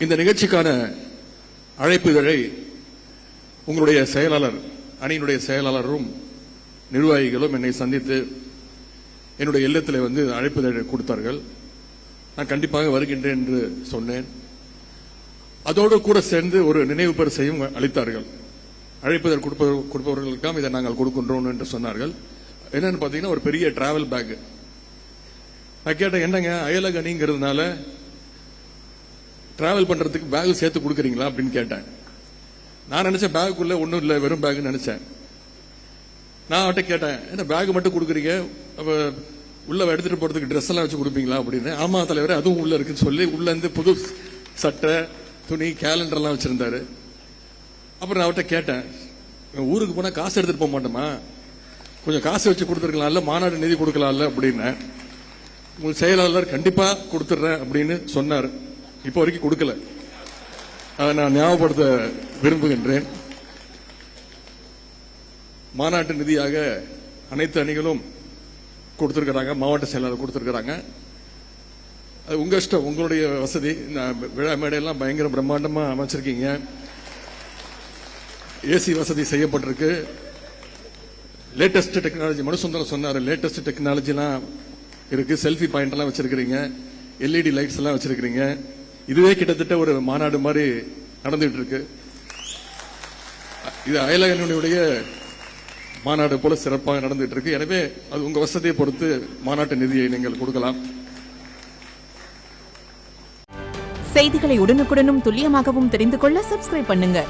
இந்த நிகழ்ச்சிக்கான அழைப்புதழை உங்களுடைய செயலாளர், அணியினுடைய செயலாளரும் நிர்வாகிகளும் என்னை சந்தித்து என்னுடைய இல்லத்தில் வந்து அழைப்புதழை கொடுத்தார்கள். நான் கண்டிப்பாக வருகின்றேன் என்று சொன்னேன். அதோடு கூட சேர்ந்து ஒரு நினைவு பரிசையும் அளித்தார்கள். அழைப்புதழ் கொடுப்பவர்களுக்காக இதை நாங்கள் கொடுக்கின்றோம் என்று சொன்னார்கள். என்னன்னு பார்த்தீங்கன்னா ஒரு பெரிய டிராவல் பேக். நான் கேட்டேன், என்னங்க அயலக அணிங்கிறதுனால டிராவல் பண்றதுக்கு பேக் சேர்த்து கொடுக்குறீங்களா அப்படின்னு கேட்டேன். நான் நினைச்சேன் பேக்குள்ள ஒன்றும் இல்லை, வெறும் பேக் நினைச்சேன். நான் அவட்ட கேட்டேன், என்ன பேக் மட்டும் கொடுக்குறீங்க, உள்ள எடுத்துட்டு போறதுக்கு ட்ரெஸ் எல்லாம் வச்சு கொடுப்பீங்களா அப்படின்னு. ஆமா தலைவரே, அதுவும் உள்ள இருக்குன்னு சொல்லி உள்ள இருந்து புது சட்டை, துணி, கேலண்டர் எல்லாம் வச்சிருந்தாரு. அப்புறம் நான் அவட்ட கேட்டேன், ஊருக்கு போனா காசு எடுத்துட்டு போக மாட்டோமா, கொஞ்சம் காசு வச்சு கொடுத்துருக்கலாம்ல, மாநாடு நிதி கொடுக்கலாம்ல அப்படின்னு. உங்கள் செயலாளர் கண்டிப்பா கொடுத்துட்றேன் அப்படின்னு சொன்னார். இப்போ வரைக்கும் கொடுக்கல. அதை நான் ஞாபகப்படுத்த விரும்புகின்றேன். மாநாட்டு நிதியாக அனைத்து அணிகளும் கொடுத்திருக்கிறாங்க, மாவட்ட செயலாளர் கொடுத்திருக்கிறாங்க. அது உங்க இஷ்டம், உங்களுடைய வசதி. விழா மேடையெல்லாம் பயங்கர பிரம்மாண்டமா அமைச்சிருக்கீங்க. ஏசி வசதி செய்யப்பட்டிருக்கு. லேட்டஸ்ட் டெக்னாலஜி, மனுசுந்தரம் சொன்னாரு, லேட்டஸ்ட் டெக்னாலஜிலாம் இருக்கு. செல்ஃபி பாயிண்ட் எல்லாம் வச்சிருக்கிறீங்க, எல்இடி லைட்ஸ் எல்லாம் வச்சிருக்கிறீங்க. இதுவே கிட்டத்தட்ட ஒரு மாநாடு மாதிரி நடந்துட்டு இருக்கு. இது அயலகனுடைய மாநாடு போல சிறப்பாக நடந்துட்டு இருக்கு. எனவே அது உங்க வசதியை பொறுத்து மாநாட்டு நிதியை நீங்கள் கொடுக்கலாம். செய்திகளை உடனுக்குடனும் துல்லியமாகவும் தெரிந்து கொள்ள சப்ஸ்கிரைப் பண்ணுங்க.